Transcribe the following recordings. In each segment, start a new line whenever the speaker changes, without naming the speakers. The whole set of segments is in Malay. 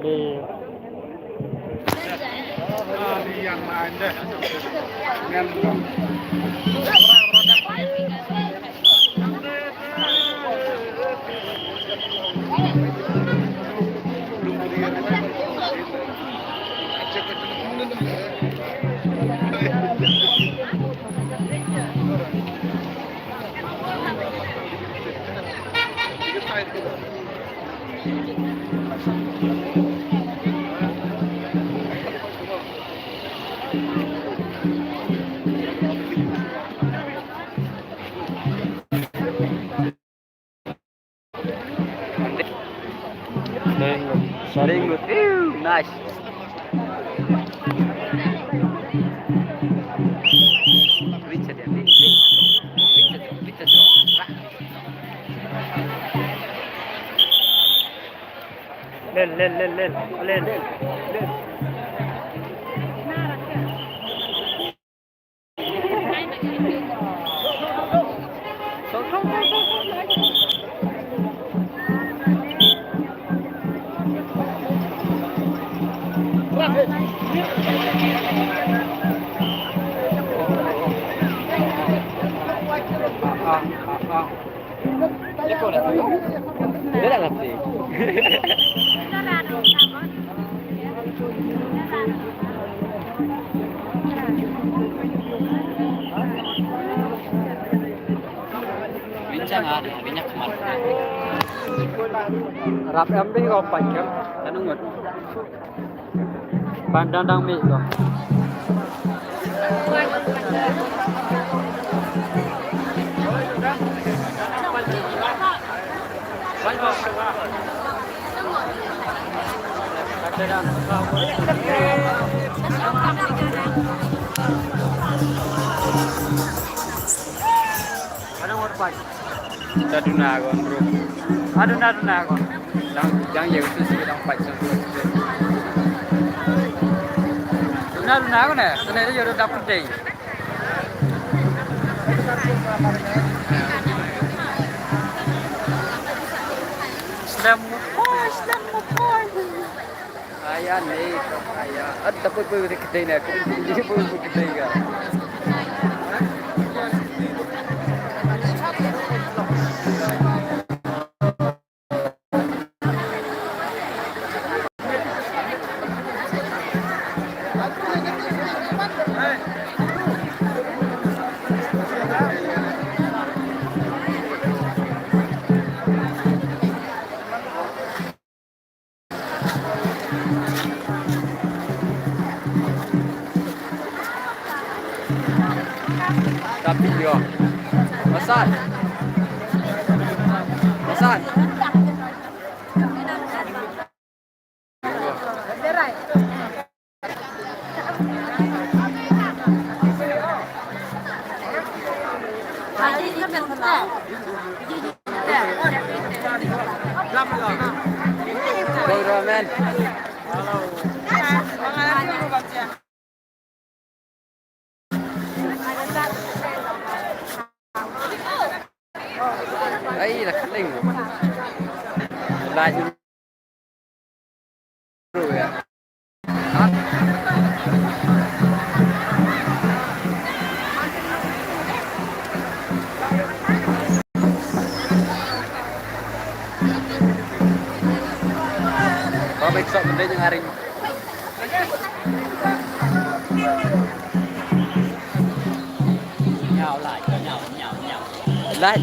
Di
yang main deh. Dengan
Saringut. Nice. Richard ya, Richard dong. Len. Dia dah ngerti. Bincang ada, minyak kemana? Rap MB kau panjang, kan ngut. Bandang mi kau. Aduna kon bro. Aduna kon. Yang ya itu sih kita empat sampai. Aduna kon ya. Ternyata jodoh dapur deh. Slam mukoi. Ayah nih, ayah. Ada pun kedai ni, kedai pun kedai kan. Tapi yo, pesan. Ramen. Ấy là khắc định lại rồi à. Có mấy sợ mình đây nhưng Aring nhào lại lại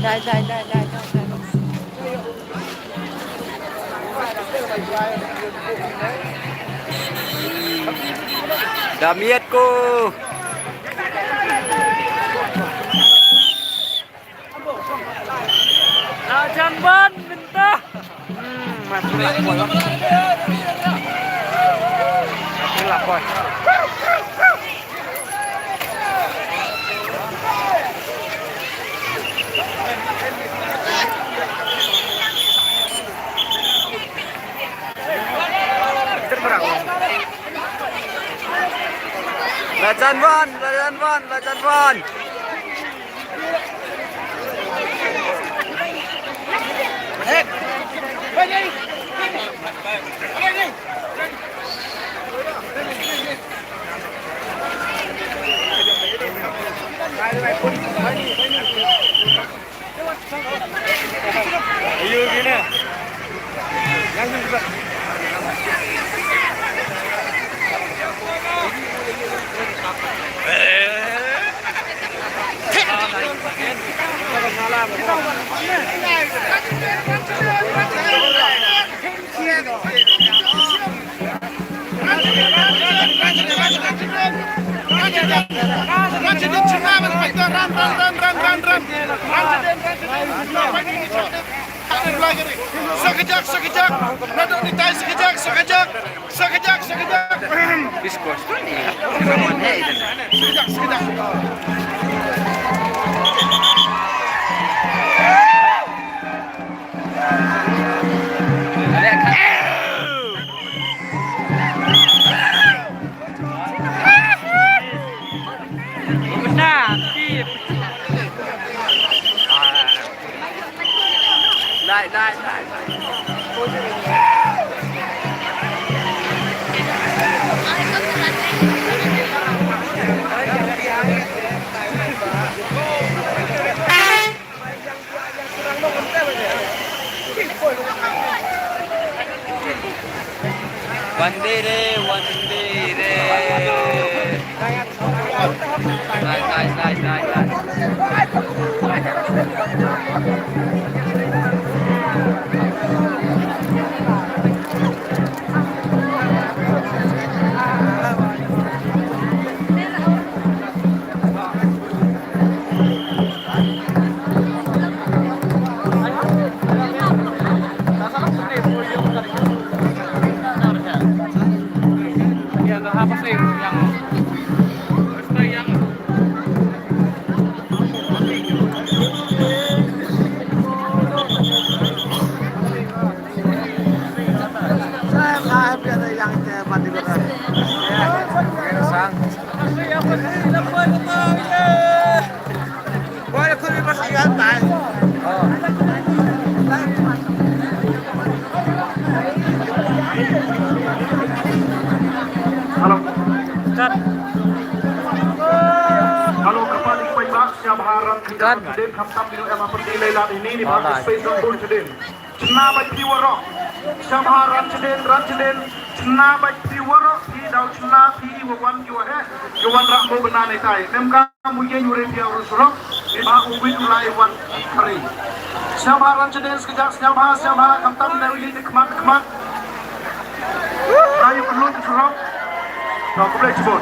Damietku Lajan ban minta masih lapor Lajan ban Hep
Sekejap, sekejap. Nadok ni tay sekejap, sekejap. Sekejap, sekejap.
Biskos tu ni. Ramon Hayden.
Sekejap, sekejap.
Benar, tip. Naik. Wandere. Nice. Apa sih yang
Halo kembali baik siap harap kita den kamtam dino ema pendile lat ini di bawah space pun ceden. Cena bagi warok. Siap harap ceden ran ceden. Cena bagi warok di dau cena di wawan jiwa Jawan rak mo benane tai. Memka muye nyure dia urus-urus di bawah ubi ulai wan kari. Siap harap ceden sekejap siap harap kamtam dino ini kemak. Rayu perlu urus-urus. Kau boleh cebut.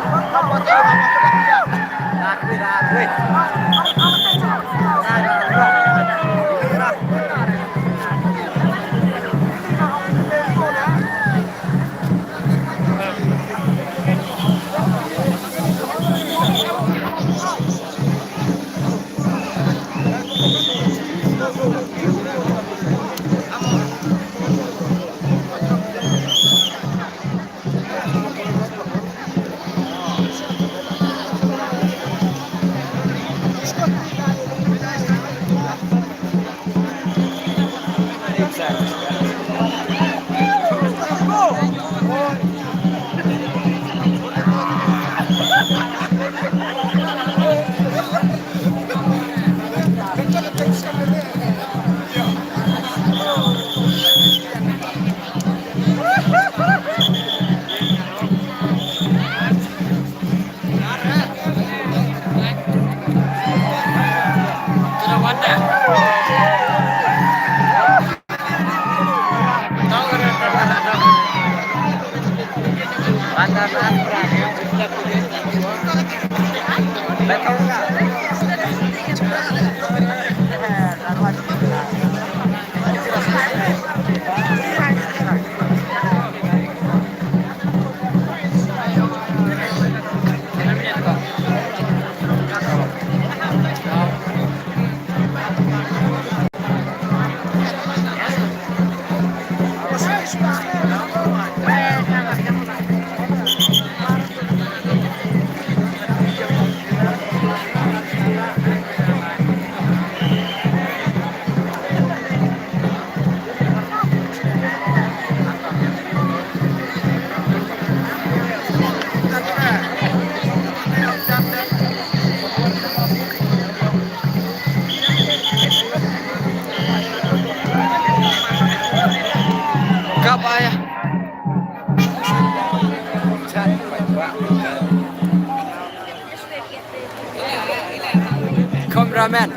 Kameramen.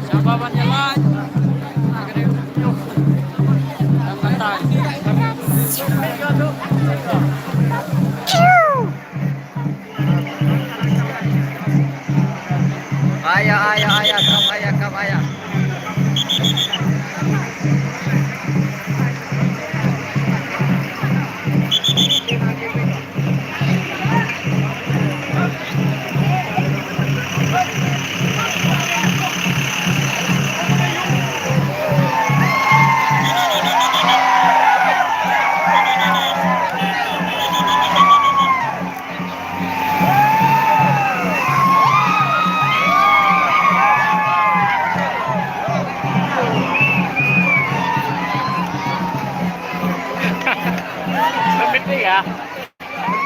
Siapa banyak lain? Ayah, ayah, ayah, kam ayah, kam ayah. Biết đi à?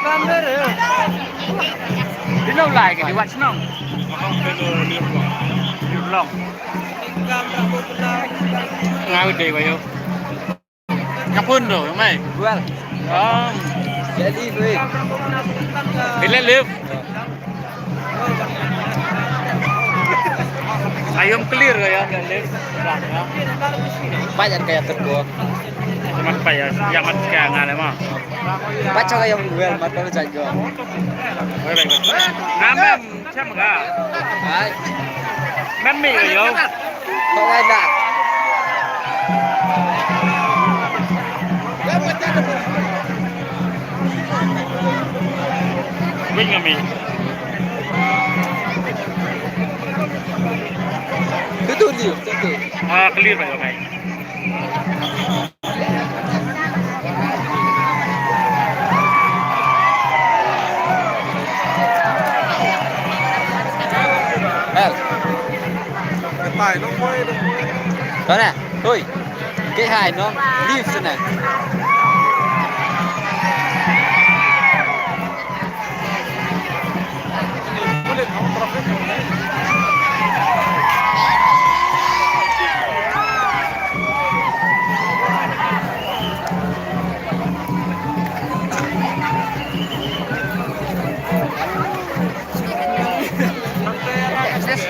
Con nữa rồi. Đi lâu lại cái đi watch nong. Liur long. Ngau đi vậy không? Ngapun rồi không mày? Well. Jadi gue. Bila live. Ayam clear ya, live. Banyak kayak tergolong. Cuman apa ya, yang mati sekarang ada mah. Baca kayak well, mata lu jago. Nama siapa enggak? Mami yo. Kau ada. Wing kami. Itu dia, itu. Clear ba okay. Hel. Cái tài nó quay được. Đó nè, thôi. Cái hài nó live thế này.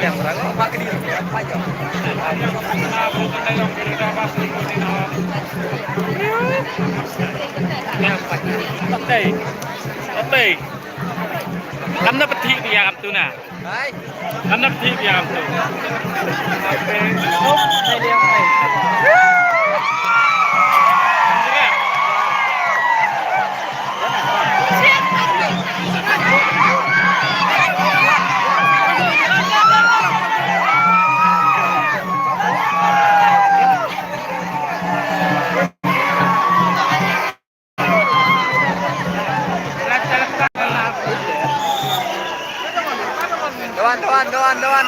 Yang berangkat pakai di apa aja. Tei. Tei. Kamu dapat hit dia kamu tuh nah. Hai. Kamu dapat hit dia kamu tuh. Oh, saya lihat. Doan.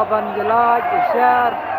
Kapan like, share.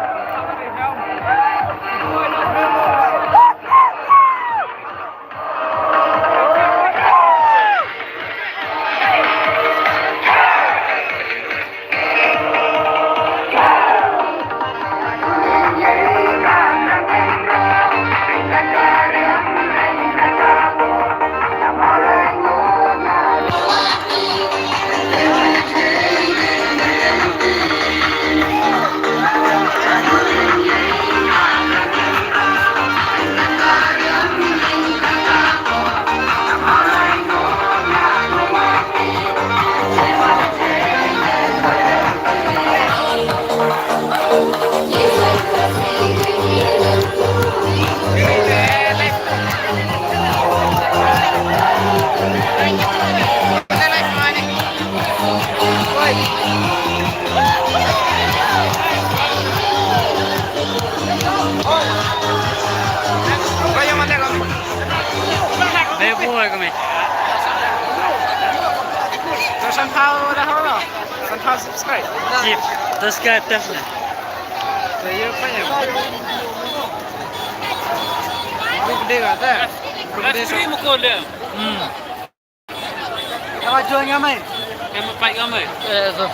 Đây vui kami.
Sunflower dah apa? Sunflower subscribe.
Jeep. Subscribe definitely.
Saya apa ya? Gede kan? Gede
Stream ko dia.
Apa jualnya mai?
Kamu pakai kami.
So.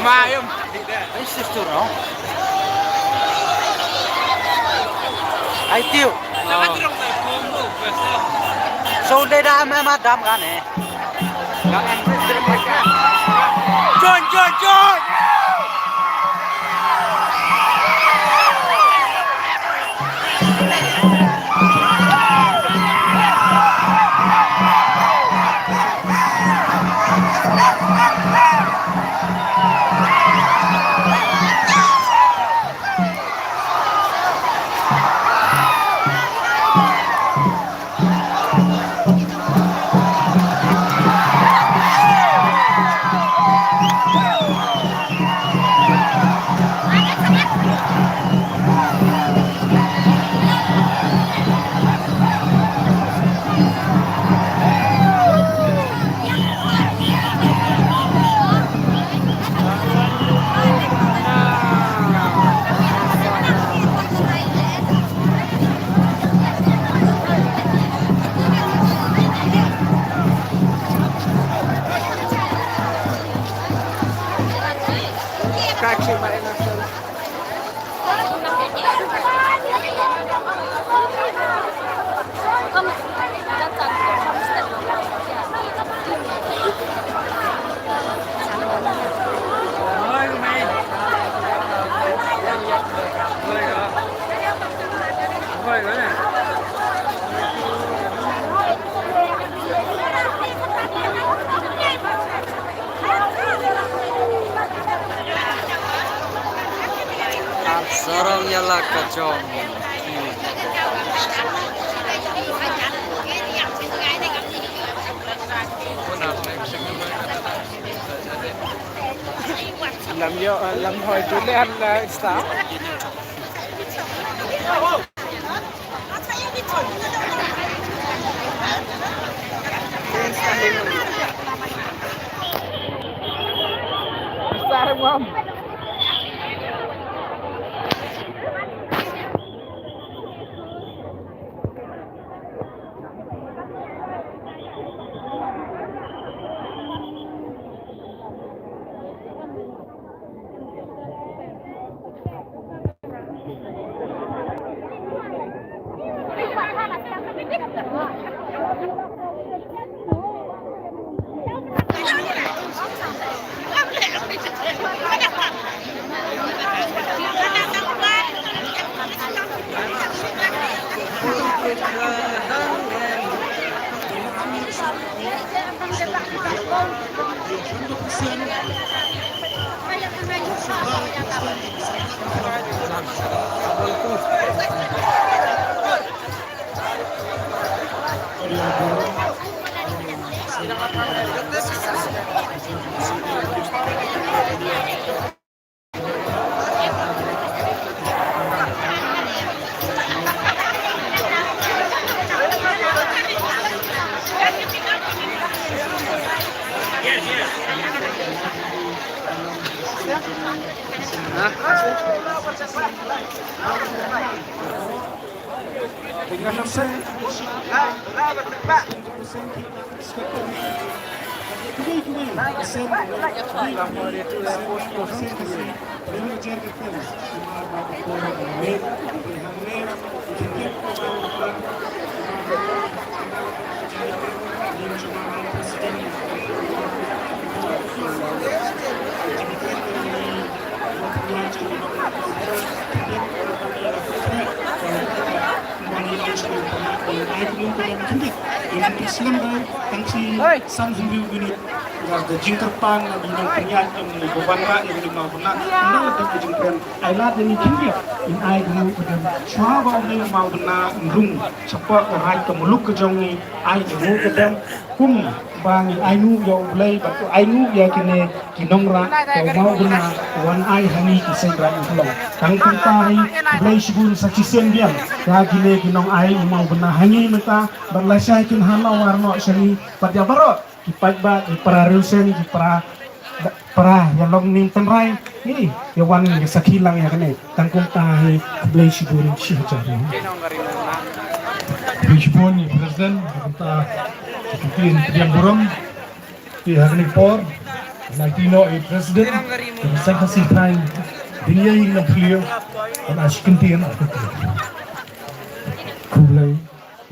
Mayum. Ini sistur, no? Ai tiêu. So đây đã em đam gan này. John, John, John. Kaksi main
Sarang nyala kacong.
làm hồi chú lên sao? Sao không?
Jingkerpang na binang penyan yung bubangka yung lima benak nang ada jingkern ailat yang kindia in ai gnu kedam chwa ni mau benak rung cepat rai ke muluk ke jong ni ai gnu kedam kum bang ai nu yo blai batu ai nu ya kine kinong ra ko mau benak wan ai hani ki sen ra ulong tang kum tai blai sigun saksi sen biang ya kine kinong ai mau benak hani meta berlasai kin hana warno seni padya barot kipat ba para rusen para yang long ning tenrai ni ya wan ya sakilang ya kene tangkung tahi blai sigun si jari Bishpon ni presiden kita bikin yang burung di hari por Latino i presiden saya kasih time dia yang clear dan askintian kulai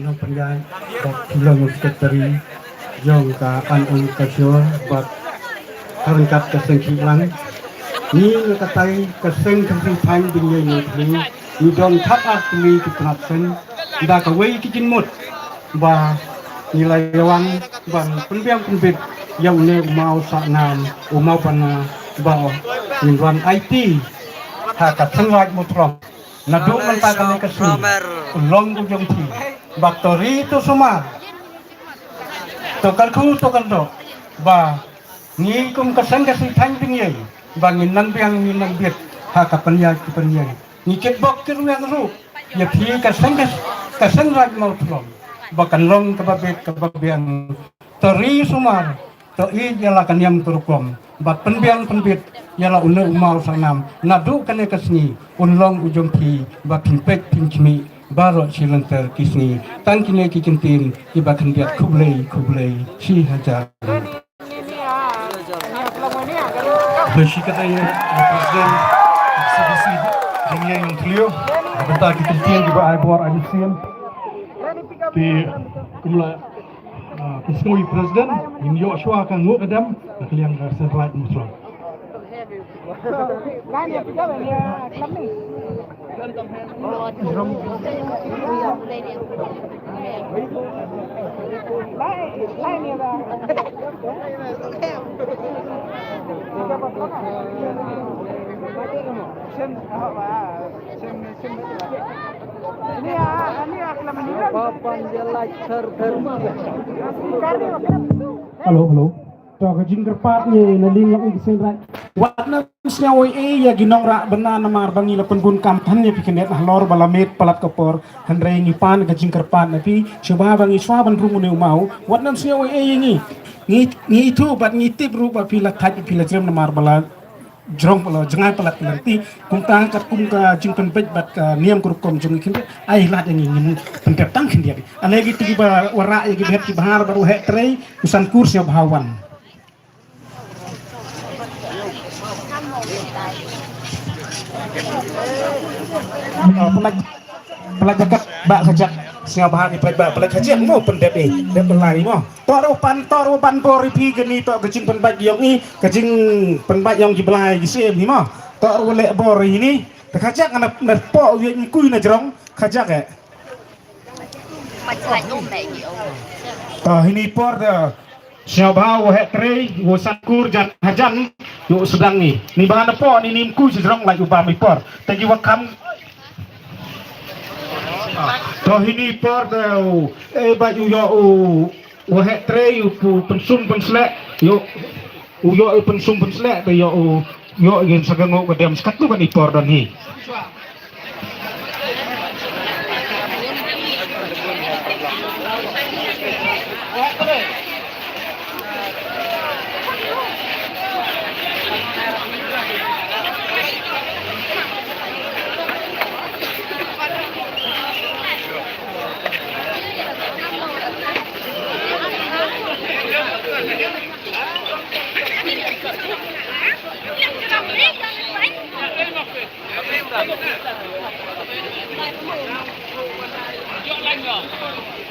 no penjai dan pulang sekretari yang ka an kasih buat harangkat kesengkilan ni katai keseng time dia yang clear you don't tap us to me to corruption dah kawai kikin mut bah nilai lawan bang penbiang penbit yang ne mau saknam mau pana bah nilwan IT hakat sengat mutrong nadu mentakan kesu long ujung ti baktori itu semua tokal ku tokal do bah ni kum keseng kasih tang tinggi bangin nan biang ni nan bit hakat penyai ni ketbok kiru yang ru ya pi kaseng raj mau tolong bahkan long kebabian teri sumar teri ialah kan yang terukom bat penbiang penbit ialah une umau sanam nadu kane kasni unlong ujung pi bat pimpek pincmi baro silenter kisni tan kine kikintin ibakan biat kublai si hajar bersih katanya presiden eksibisi dunia yang trio bentar kikintin juga aibor adisian di kumla kusui presiden in Yoshua kan nguk adam nakliang serlat muslim Halo. Toga jingkerpat ni naling yang ikisen rat. Wana snya oi ya ginong ra bena namar bangi lapen bun kampanye pikenet lor balamet palat kopor handre ngipan ga jingkerpat napi coba bangi swaban rumu ne mau. Wana snya oi ngi itu bat ngitip rupa pila taj pila jrem namar bala jrong pala jangai palat nanti kum tang kat kum ka jingpen bet bat ka niam kurukom jong ikin ai lat yang ingin pentep tang kin dia. Alegi tiba wara ya gibet ki bahar baru hetre usan kursnya bahawan. Pelajakat bak kajak singa bahagi pelaj kajak mau pendep dep belai mo toropan pori pi geni to kecing penbat yang ni kecing penbat yang dibelai gisem ni mo tor lek bor ini kajak anak po yang kui na jerong kajak ini por singa bahau hetre wo sakur jan hajan yo sedang ni bahan po ni nimku jerong lagi ubami por tagi wakam toh ini por tau baju yo wahe tre yo pensum penslek yo pensum penslek yo gen sagango kadam skatu kan ipor dan hi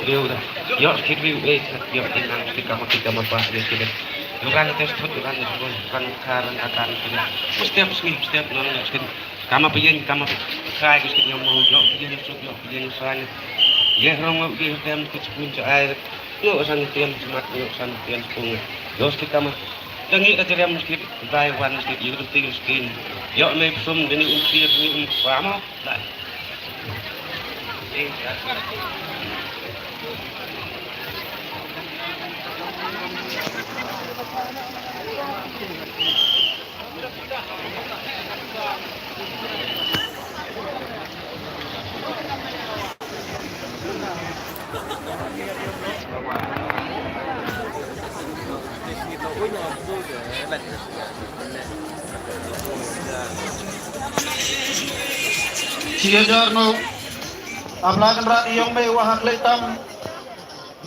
dia udah yo skit view yo tinang kita apa dia skit bukan tes bukan karan akan setiap nong skit kama piyen kama kai skit yang mau yo piyen soalnya ya rong dia tem kecipun air yo san tian semat yo san tian sepung yo skit kama dangi ka jam skit dai wan skit yo ting skin yo me sum deni umpir ni pamo dai
Siajarno amlakan rat iyong may wahak leitam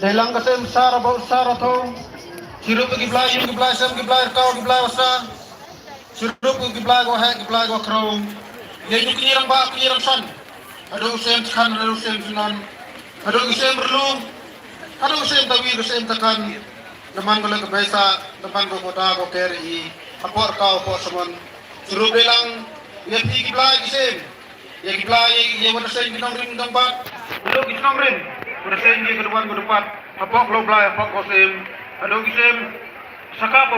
delang kasem sara bau sara to sirup giblay yung giblay sam giblay kau giblay wasa sirup giblay go hek giblay go krong yeju kirang ba kirang san ado sem kan ado sem sunan ado sem berlu ado sem tawi sem takan naman ko lang kabaysa naman ko kota ko keri apor kau po samon sirup delang yepi giblay gisem ya giblay ye wala sem ginang ring dang bat lo ginang ring wala sem ye kedepan ko depan apok lo blay apok ko sem ado gisem saka po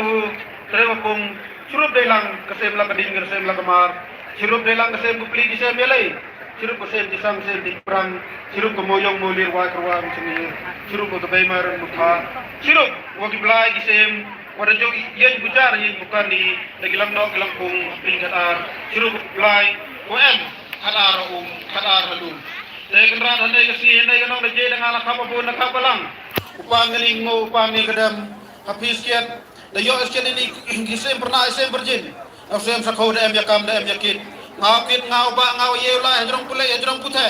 trewa kong sirup delang kasem lang kading kasem lang kamar sirup delang kasem ko pili gisem yalay sirup ko sem disang sem di perang sirup ko moyong molir wa karwa sini sirup ko tabay maran mukha sirup wa giblay gisem wala jo yen bujar yen bukan di nagilang no gilang kong pingatar sirup blay ko em kadar halum dahil kan rada na kasi hindi ka nang nagyay ng alak kapabo nagkapalang upang ngalingo upang ni kadam kapis kiat dayo iskiat ini gisem pernah isem berjin asem sakau da em yakam da em yakit ngapit ngau ba ngau yew la ajrong pulay ajrong puthe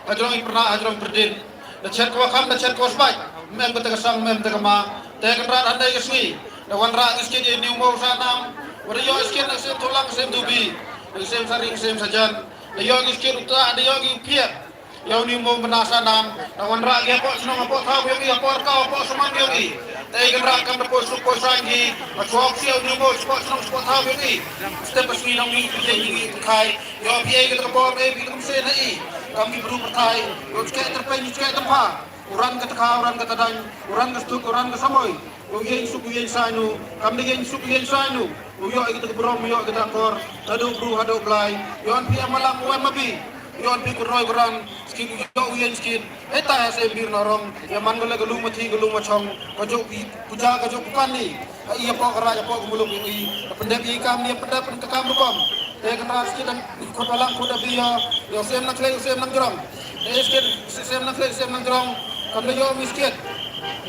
ajrong pernah ajrong berdin da chat ko kam da chat ko sbay mem kata kasang mem ta kama dahil kan rada na kasi da wan ra iskiat ini mo sanam wadayo iskiat asem tulang asem dubi asem saring asem sajan dayo iskiat uta dayo gipiat yaw ni mo manasa nam nawan ra ge po sino po thaw yogi po ka po suman yogi tay gan ra kam po su po sangi atwok siaw ni mo po sino po thaw yogi step asmi nang ni ni kai yo pie ge po e bi kum se na i kam ni bru pertai yo ke terpai ni ke tempa uran ka taka uran ka tadang uran ka stuk uran ka samoy yo ye su ku ye sanu kam ni ye su ku ye sanu yo ge ta bro yo ge ta kor adu bru hado blai yo an pi amalang wa mabi yon pi kuroi kuran skin yo uyen skin eta se bir norong ya man gole gelu mati gelu machong kajo puja kajo bukani iya po kara ya po mulung i pendek i kam ni pendek pen kam rukom te kan skin dan kotalang kuda biya yo sem nak lay sem nang grong skin sem nak lay sem nang grong kam yo miskin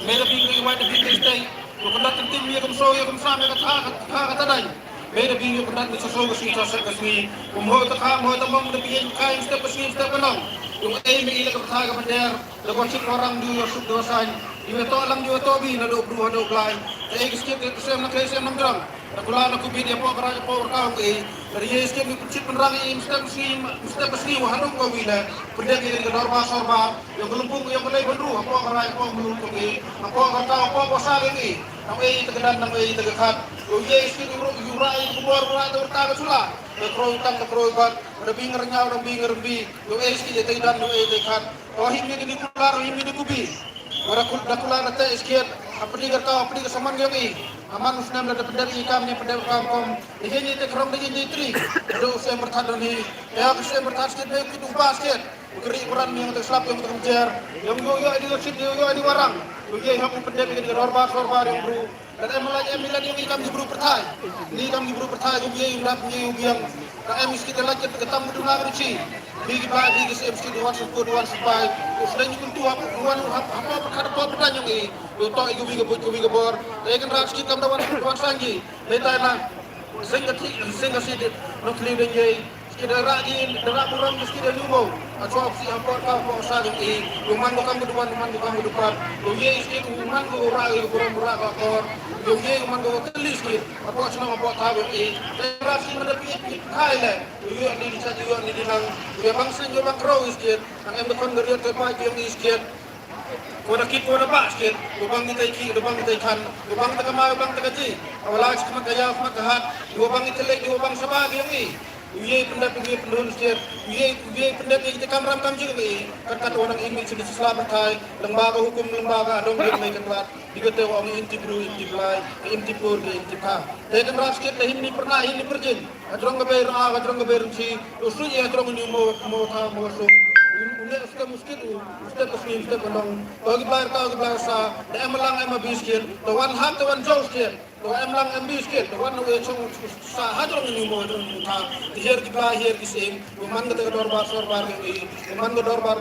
mera bi ngi wa de bi stay ko kan tim ye kam so ye kam sa me ka ta dai mera bi yo kan ni so so si sa ka si mo ta ka mo ta mo de bi kai step nang yung ay mi ila ka ta ka pander da ko si orang du yo sub dosan yo to lang yo to bi na do bru do klai ay skip sem na kai sem nang drang da kula na ku bi de po kara po ka ko dari ye skip ni chip penrang i step si wa hanu ko wila pende ni ga norma sorba yo gulumpung yo mulai bandru po kara po mulung ko po ka po sa ni namai tegadan namai tegakat yo ye skip yu rai ku bor ta ka sula kro utang ka kro bat rabi ngernya rabi ngerbi yo skip ye tegadan yo tegakat oh himni ni kular himni ni kubi ora kul dakula nate skip apni ka saman yo aman usnam da pendar ikam ni pendar kam ini te krom ni tri do se bertadon ni ya se bertas ke be ku basket beri ukuran yang terselap yang terkejar yang yo di sit yo di warang yo ye ham pendar ni sorba yang bro dan emilan yang ikam di bro pertai ni kam di bro pertai yo ye ulat ni yang ka emis kita lagi ketam du na ruci bigi ba bigi se mesti duan support duan supply usdan ni kuntu duan apa perkara pertanyaan ni yo to igu bigi bor dai kan ras kita dawan sangi beta na singa sidit no kliben ye skida rajin dara kurang skida lumo atwa si ampor ka po sa ni yo man kam duan man kam dupat yo ye skid man go ra yo kurang ra ka kor yo ye man go telis ki apa sino apa ta ye ras ki na pi kai le yo ni sa yo ni dinang yo bang sen yo bang crow skid ang em kon gariot ke pa yo ni skid ko Ora kit ora ba sikit, lubang kita iki, lubang kita ikan, lubang kita kemar, lubang kita ji. Awalnya cuma kaya, cuma kahat, lubang itu lek, lubang sabah yang ni. Uye pendapat uye pendahulu sikit, uye pendapat kita kamram kam juga ni. Kata orang ini sudah selamat kai, lembaga hukum lembaga dong dia mai kerat. Dikata orang inti buru, inti belai, inti pur, inti ka. Tapi kan ras sikit ini pernah ini perjin. Adrong kebayar ah, adrong kebayar si, usunya adrong ni mau sung. Udah suka mungkin, sudah kesini sudah kondong. Bagi bayar sa, dah emelang biskin, tawan ham tawan jauh sikit, tawan emelang biskin, tawan udah cung sa hadrong ni mau dong ta. Hier kita hier kisih, bukan kita dorbar ini, bukan kita dorbar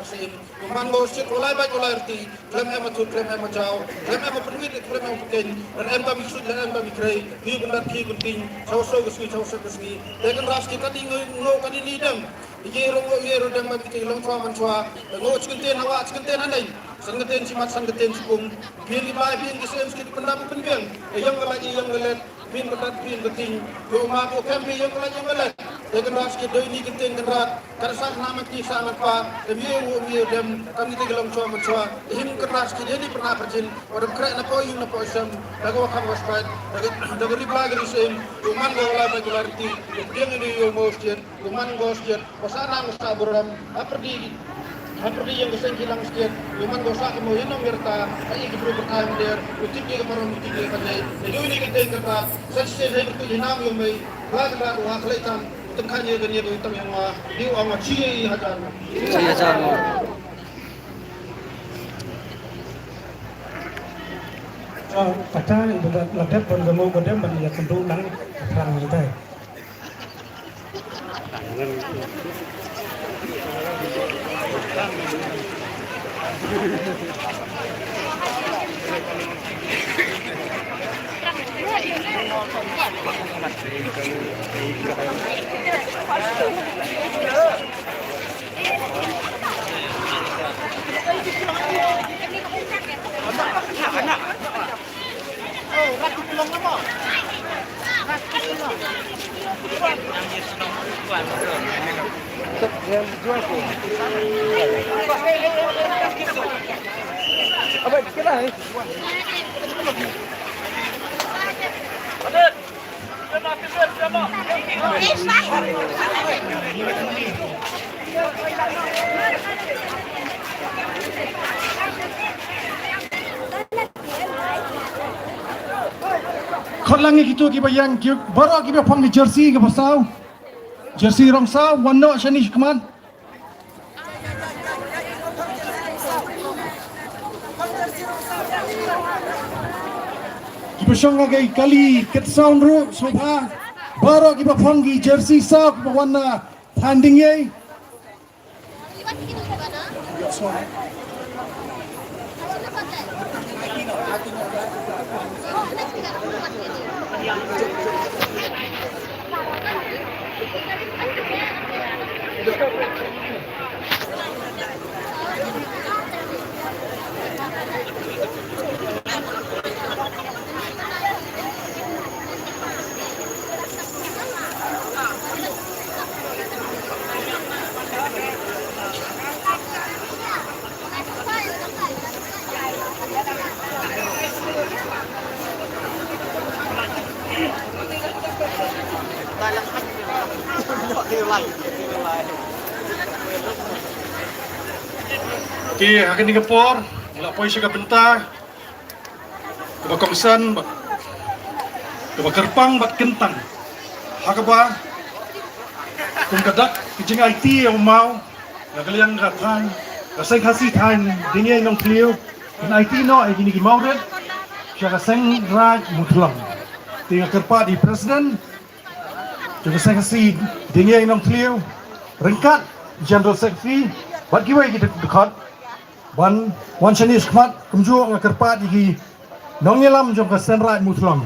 sim, bukan kita sikit ulai baik ulai erti, klem emat jauh, klem emat penuit, klem emat pekin, dan kami sud, dan kami kray, hi benar hi gunting, jauh kesini. Dengan ras kita tinggal kan ini dam. Iyero dang mabiti long chwa man chwa ngo chkunten hawa chkunten hanai sangaten simat sangaten sukum bin li bai bin gisem skit pendam penbeng yang lagi yang lelet bin betat bin beting yo ma ko kambi yang lagi yang lelet dengan ras ke doi ni kenten kendrat karsak nama ki sangat pa demi dem kami te long chwa man chwa him keras ki ni pernah perjin orang krak na po yung na po isam dago kam waspat dago ri blag ri sem yo man go la regularity yang ni yo mosjen yo man gosjen sana musta buram aperdi yang kesan kilang sekian luman gosa kemo yenong gerta ai gibru berkah der utik ke marom utik ke kanai jadi ini kita gerta sese saya bertu hinam yo mai lag wa khlaitan tengkanya gani do hitam yang wa diu ama chi hajar
kata ladap berdemo bodem ya tentu nang perang kita. Khalangi gitu kibayang baru kita pang di jersey ke pasau jersey rong sau warna shani keman kita sangga kali ket sound ru sofa baru kita pang di jersey sau warna tanding ye Okey, akan digepor, nak poin syaka bentar. Ke kongsan, ke kerpang bat kentang. Hakaba, kum kadak kijing IT yang mau, nagaliang ratan, kaseng kasih tan, dingin nong kliu, in IT no, ini gini mau red, syaka seng raj mutlang. Tinggal kerpa di presiden, juga saya kasih dingin nong kliu, rengkat, general secretary, bat kiwai kita dekat. Wan Chinese kemat kemjuang kerpat iki nong nyelam jom ke senrai mutlang.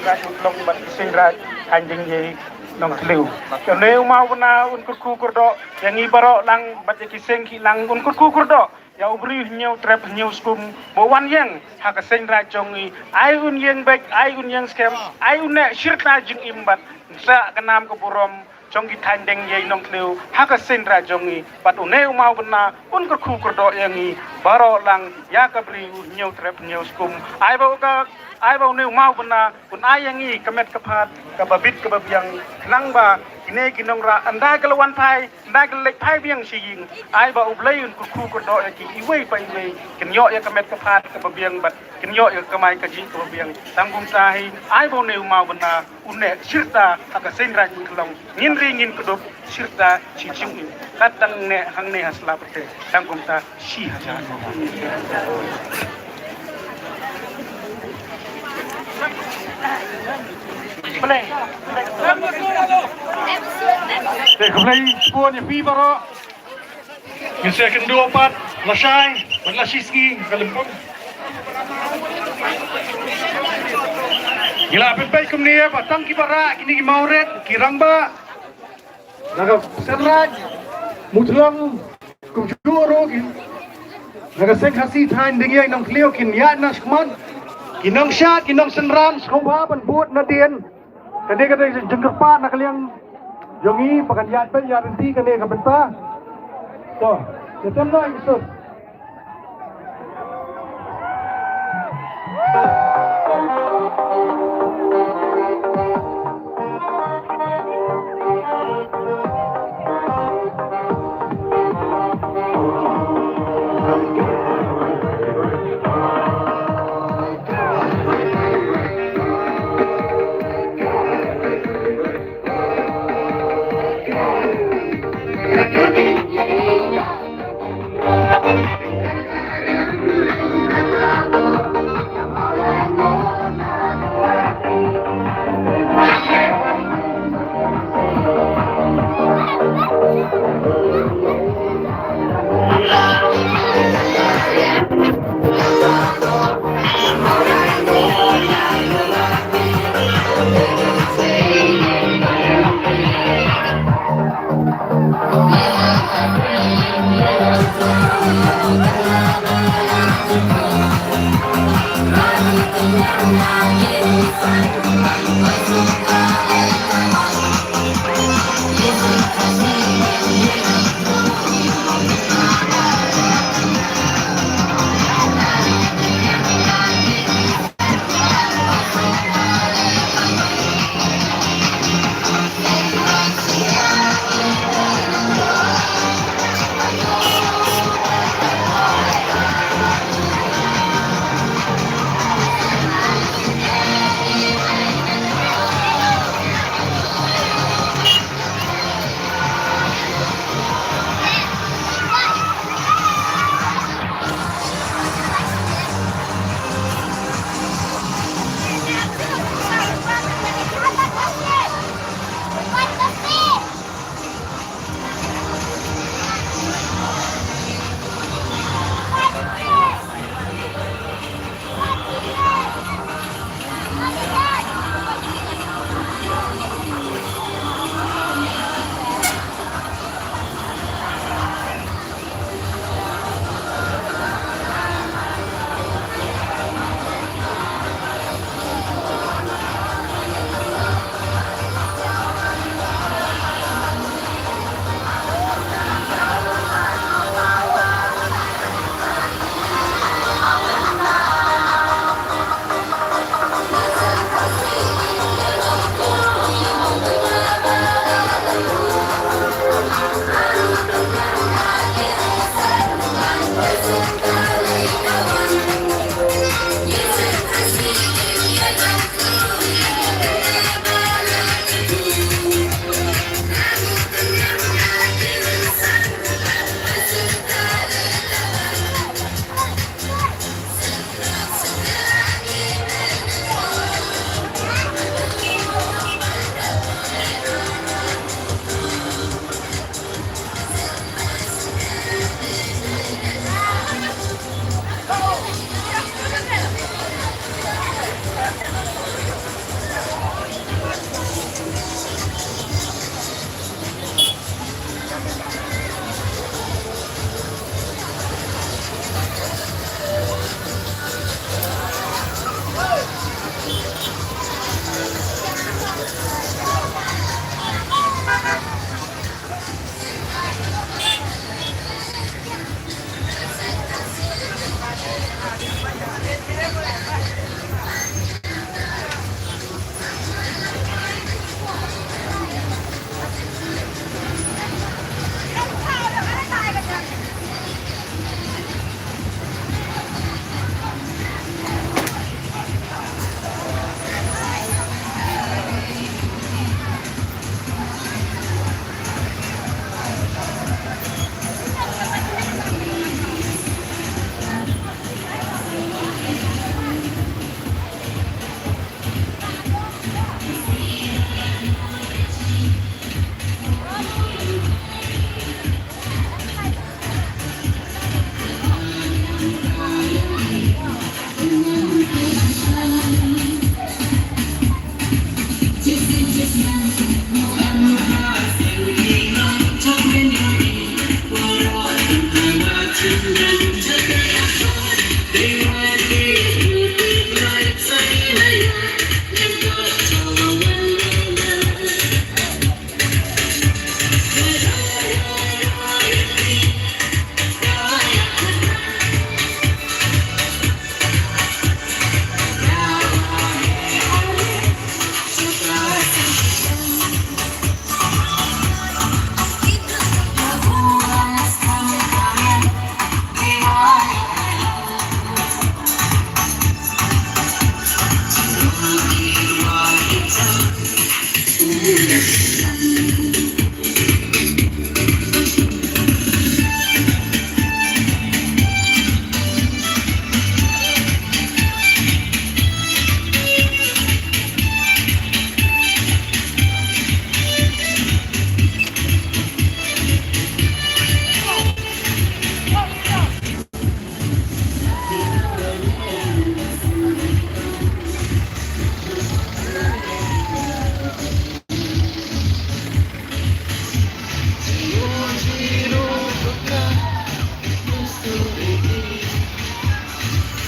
Raj long bat sing raj anjing ye nong liu cho neu mau na un ku kurdo yang ibaro lang bat ki sing ki lang un ku kurdo ya ubri nyau trap nyau skum bo wan yang ha ka sing raj chong i ai un yang bek ai un yang scam ai un ne shirta jing imbat sa kanam ko burom chong ki tandeng ye nong liu ha ka sing raj chong i bat un neu mau na un ku kurdo yang i baro lang ya ka bri nyau trap nyau skum ai bo ka ai bau neu mau bena kun ayangi kamet kapat kababit kababiang nangba kine kinong ra anda kelawan pai anda kelek pai biang siying ai bau ublay un ku do ki iwei pai wei kinyo ya kamet kapat kababiang bat kinyo ya kamai kaji kababiang tanggung tahi ai bau neu mau bena unne sirta aka senra kelong ngin ri ngin kudup sirta cicing katang ne hang ne hasla pete tanggung ta si haja Play. Play spawn yung Pibaro. Yung second 2-4, Lashay, Manlasiski, Kalimpong. Gilapit ba ikum niya, Batang Kibara, Kinigi Mauret, Kirangba. Naka-Senraj, Mutlang, Kumchuro, Naka-Seng Hasit, Hain Dingay, Nang Cleo, Kinyat, Nashkuman. Kinong shot, kinong senram, skumhapan buat na din. Kani kada jengker pa nakaliang jongi paganyat pa yarinti kani kabenta. To, ketem na itu.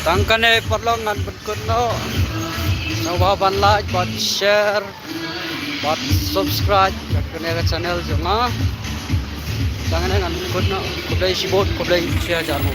Tangkane perlongan berkuno. Coba ban like, buat share, buat subscribe ke channel jema. Tangkane ngan berkuno. Kublai sibot, kublai share jarmo.